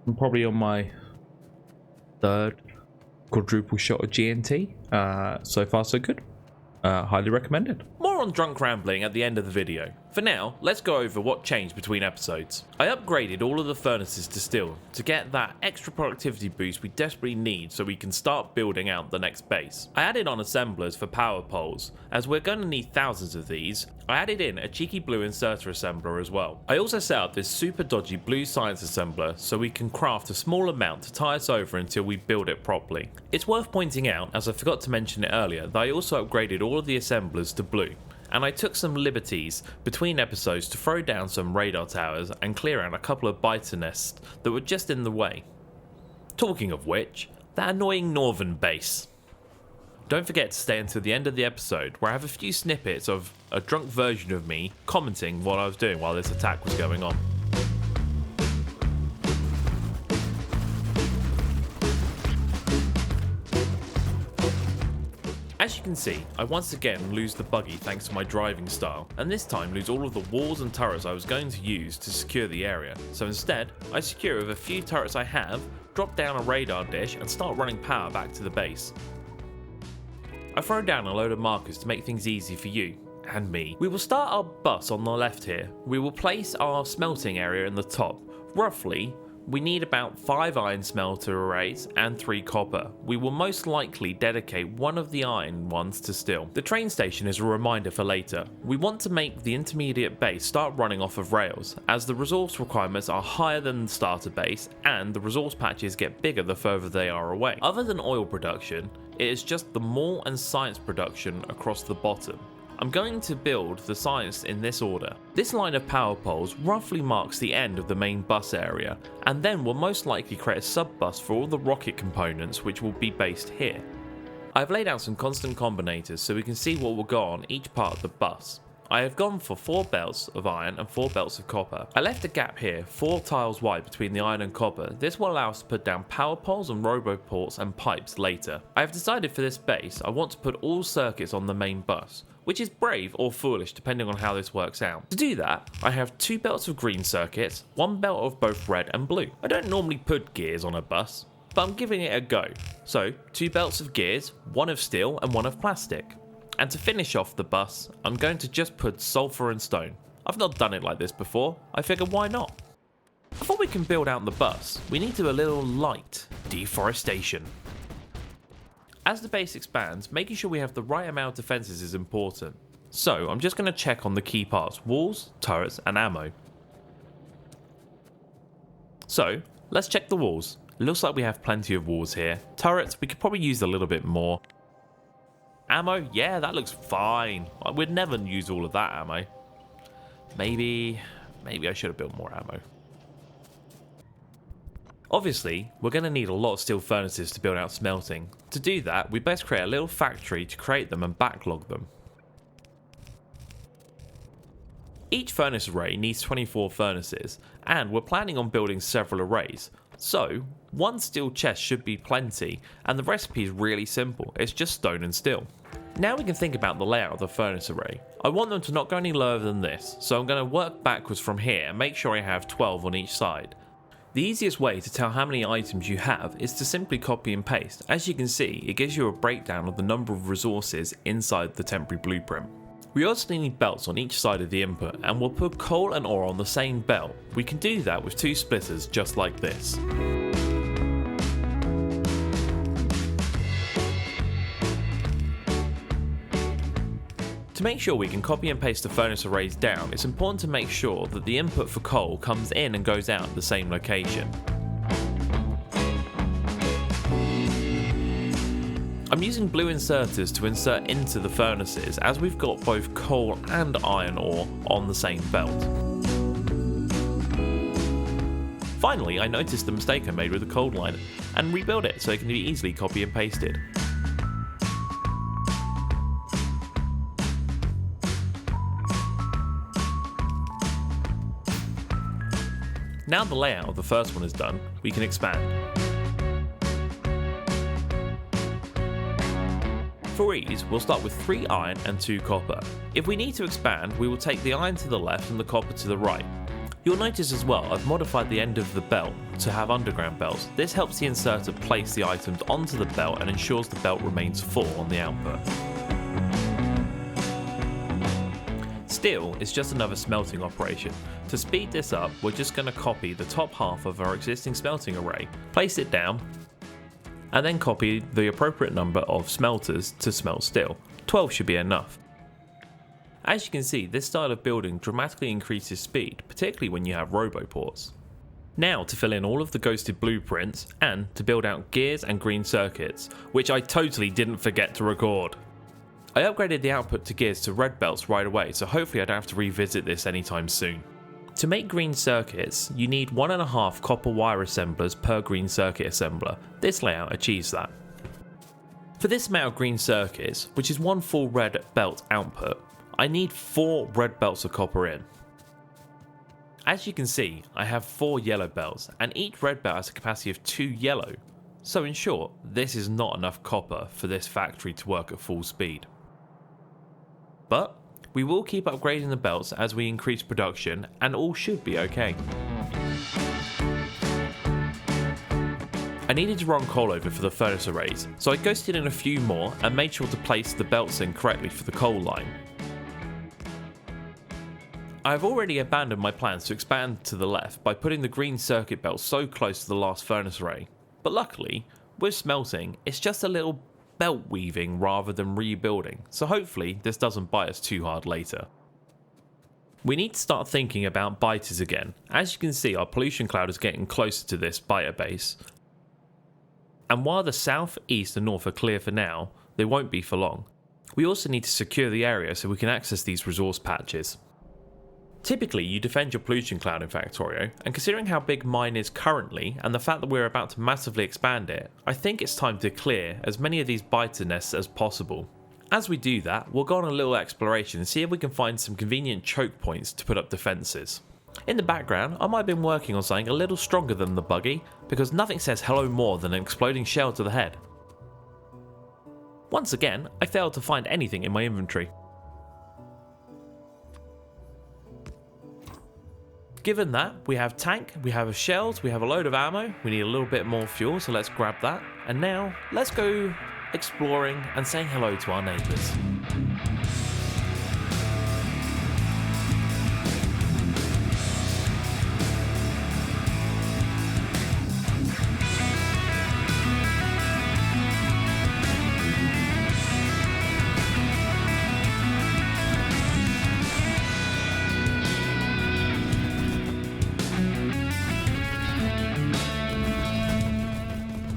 I'm probably on my third quadruple shot of GNT. So far so good. Highly recommended. More on drunk rambling at the end of the video. For now, let's go over what changed between episodes. I upgraded all of the furnaces to steel to get that extra productivity boost we desperately need so we can start building out the next base. I added on assemblers for power poles, as we're going to need thousands of these. I added in a cheeky blue inserter assembler as well. I also set up this super dodgy blue science assembler so we can craft a small amount to tie us over until we build it properly. It's worth pointing out, as I forgot to mention it earlier, that I also upgraded all of the assemblers to blue. And I took some liberties between episodes to throw down some radar towers and clear out a couple of biter nests that were just in the way. Talking of which, that annoying northern base. Don't forget to stay until the end of the episode where I have a few snippets of a drunk version of me commenting what I was doing while this attack was going on. As you can see, I once again lose the buggy thanks to my driving style, and this time lose all of the walls and turrets I was going to use to secure the area. So instead, I secure with a few turrets I have, drop down a radar dish and start running power back to the base. I throw down a load of markers to make things easy for you and me. We will start our bus on the left here. We will place our smelting area in the top. Roughly, we need about 5 iron smelter arrays and 3 copper. We will most likely dedicate one of the iron ones to steel. The train station is a reminder for later. We want to make the intermediate base start running off of rails, as the resource requirements are higher than the starter base and the resource patches get bigger the further they are away. Other than oil production, it is just the malt and science production across the bottom. I'm going to build the science in this order. This line of power poles roughly marks the end of the main bus area, and then we'll most likely create a sub-bus for all the rocket components which will be based here. I've laid out some constant combinators so we can see what will go on each part of the bus. I have gone for 4 belts of iron and 4 belts of copper. I left a gap here 4 tiles wide between the iron and copper. This will allow us to put down power poles and roboports and pipes later. I have decided for this base I want to put all circuits on the main bus, which is brave or foolish depending on how this works out. To do that, I have 2 belts of green circuits, 1 belt of both red and blue. I don't normally put gears on a bus, but I'm giving it a go. So 2 belts of gears, 1 of steel and 1 of plastic. And to finish off the bus, I'm going to just put sulfur and stone. I've not done it like this before, I figured why not? Before we can build out the bus, we need to do a little light deforestation. As the base expands, making sure we have the right amount of defences is important. So I'm just going to check on the key parts: walls, turrets and ammo. So let's check the walls. It looks like we have plenty of walls here. Turrets, we could probably use a little bit more. Ammo, yeah, that looks fine. We'd never use all of that ammo. Maybe I should have built more ammo. Obviously, we're going to need a lot of steel furnaces to build out smelting. To do that, we best create a little factory to create them and backlog them. Each furnace array needs 24 furnaces, and we're planning on building several arrays. So, 1 steel chest should be plenty, and the recipe is really simple, it's just stone and steel. Now we can think about the layout of the furnace array. I want them to not go any lower than this, so I'm going to work backwards from here and make sure I have 12 on each side. The easiest way to tell how many items you have is to simply copy and paste. As you can see, it gives you a breakdown of the number of resources inside the temporary blueprint. We also need belts on each side of the input, and we'll put coal and ore on the same belt. We can do that with 2 splitters just like this. To make sure we can copy and paste the furnace arrays down, it's important to make sure that the input for coal comes in and goes out at the same location. I'm using blue inserters to insert into the furnaces, as we've got both coal and iron ore on the same belt. Finally, I noticed the mistake I made with the coal line and rebuilt it so it can be easily copy and pasted. Now the layout of the first one is done, we can expand. For ease, we'll start with 3 iron and 2 copper. If we need to expand, we will take the iron to the left and the copper to the right. You'll notice as well I've modified the end of the belt to have underground belts. This helps the inserter place the items onto the belt and ensures the belt remains full on the output. Steel is just another smelting operation. To speed this up, we're just going to copy the top half of our existing smelting array, place it down, and then copy the appropriate number of smelters to smelt steel. 12 should be enough. As you can see, this style of building dramatically increases speed, particularly when you have roboports. Now to fill in all of the ghosted blueprints and to build out gears and green circuits, which I totally didn't forget to record. I upgraded the output to gears to red belts right away, so hopefully I don't have to revisit this anytime soon. To make green circuits, you need 1.5 copper wire assemblers per green circuit assembler. This layout achieves that. For this amount of green circuits, which is one full red belt output, I need 4 red belts of copper in. As you can see, I have 4 yellow belts, and each red belt has a capacity of 2 yellow. So in short, this is not enough copper for this factory to work at full speed. But we will keep upgrading the belts as we increase production, and all should be okay. I needed to run coal over for the furnace arrays, so I ghosted in a few more and made sure to place the belts in correctly for the coal line. I have already abandoned my plans to expand to the left by putting the green circuit belt so close to the last furnace array, but luckily, with smelting, it's just a little belt weaving rather than rebuilding, so hopefully this doesn't bite us too hard later. We need to start thinking about biters again. As you can see, our pollution cloud is getting closer to this biter base, and while the south, east and north are clear for now, they won't be for long. We also need to secure the area so we can access these resource patches. Typically, you defend your pollution cloud in Factorio, and considering how big mine is currently and the fact that we're about to massively expand it, I think it's time to clear as many of these biter nests as possible. As we do that, we'll go on a little exploration and see if we can find some convenient choke points to put up defences. In the background, I might have been working on something a little stronger than the buggy, because nothing says hello more than an exploding shell to the head. Once again, I failed to find anything in my inventory. Given that, we have tank, we have shells, we have a load of ammo, we need a little bit more fuel, so let's grab that. And now, let's go exploring and saying hello to our neighbours.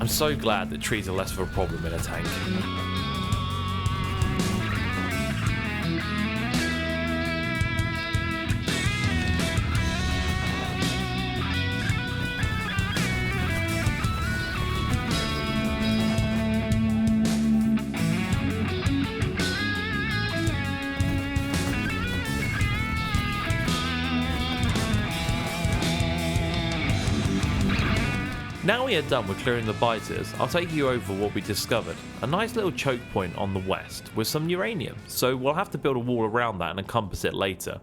I'm so glad that trees are less of a problem in a tank. Now we are done with clearing the biters, I'll take you over what we discovered. A nice little choke point on the west with some uranium, so we'll have to build a wall around that and encompass it later.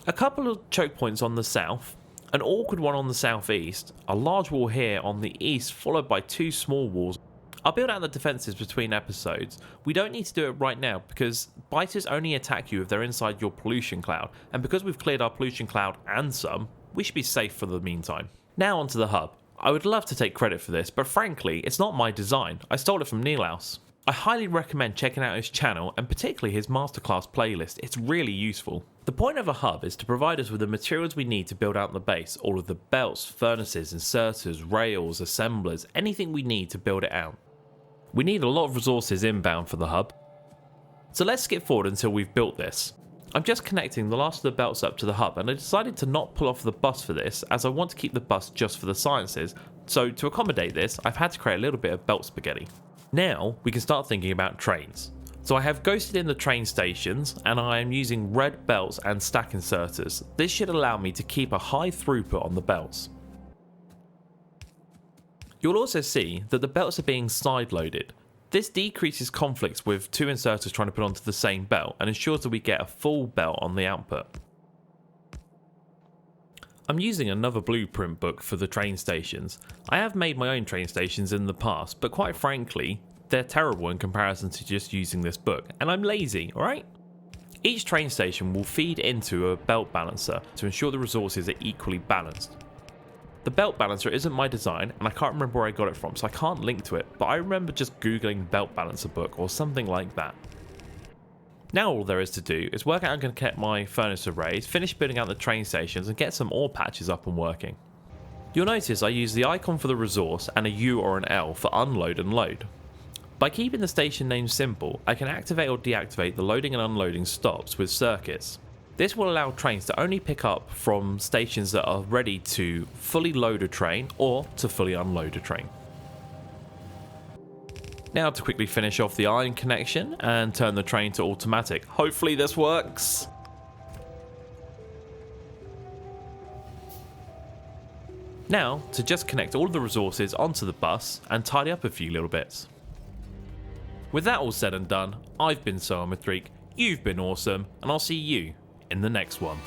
A couple of choke points on the south, an awkward one on the southeast, a large wall here on the east followed by 2 small walls. I'll build out the defences between episodes. We don't need to do it right now because biters only attack you if they're inside your pollution cloud, and because we've cleared our pollution cloud and some, we should be safe for the meantime. Now onto the hub. I would love to take credit for this, but frankly, it's not my design. I stole it from Nilaus. I highly recommend checking out his channel and particularly his masterclass playlist. It's really useful. The point of a hub is to provide us with the materials we need to build out the base, all of the belts, furnaces, inserters, rails, assemblers, anything we need to build it out. We need a lot of resources inbound for the hub. So let's skip forward until we've built this. I'm just connecting the last of the belts up to the hub, and I decided to not pull off the bus for this as I want to keep the bus just for the sciences, so to accommodate this I've had to create a little bit of belt spaghetti. Now we can start thinking about trains. So I have ghosted in the train stations and I am using red belts and stack inserters. This should allow me to keep a high throughput on the belts. You'll also see that the belts are being side loaded. This decreases conflicts with 2 inserters trying to put onto the same belt and ensures that we get a full belt on the output. I'm using another blueprint book for the train stations. I have made my own train stations in the past, but quite frankly, they're terrible in comparison to just using this book, and I'm lazy, alright? Each train station will feed into a belt balancer to ensure the resources are equally balanced. The belt balancer isn't my design, and I can't remember where I got it from, so I can't link to it, but I remember just googling belt balancer book or something like that. Now all there is to do is work out how I'm going to get my furnace arrays, finish building out the train stations and get some ore patches up and working. You'll notice I use the icon for the resource and a U or an L for unload and load. By keeping the station name simple, I can activate or deactivate the loading and unloading stops with circuits. This will allow trains to only pick up from stations that are ready to fully load a train or to fully unload a train. Now to quickly finish off the iron connection and turn the train to automatic. Hopefully this works. Now to just connect all of the resources onto the bus and tidy up a few little bits. With that all said and done, I've been Soamithreek, you've been awesome, and I'll see you in the next one.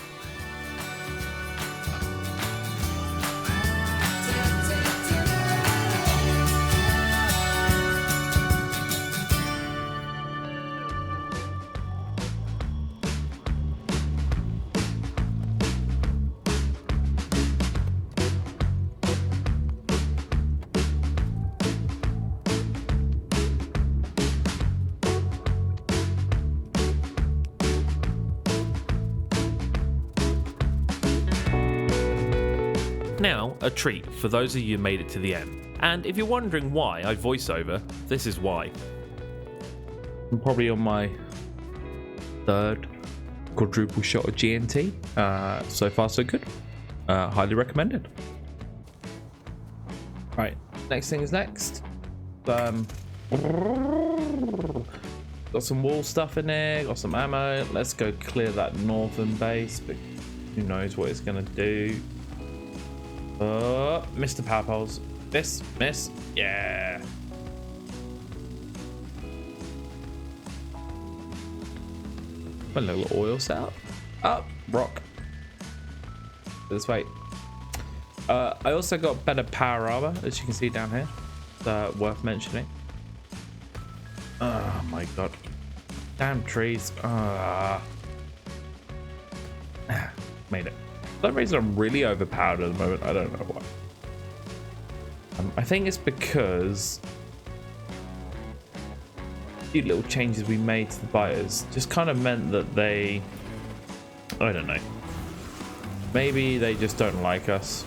Now, a treat for those of you who made it to the end. And if you're wondering why I voiceover, this is why. I'm probably on my third quadruple shot of GNT. So far so good. Highly recommended. Right, next thing is next. Got some wall stuff in there, got some ammo. Let's go clear that northern base, but who knows what it's gonna do. Mr. Power Poles. Miss. Yeah. A little oil setup. Up, rock. This way. I also got better power armor, as you can see down here. Worth mentioning. Oh my god. Damn trees. Made it. For some reason I'm really overpowered at the moment. I don't know why. I think it's because a few little changes we made to the biters just kind of meant that they, I don't know, maybe they just don't like us.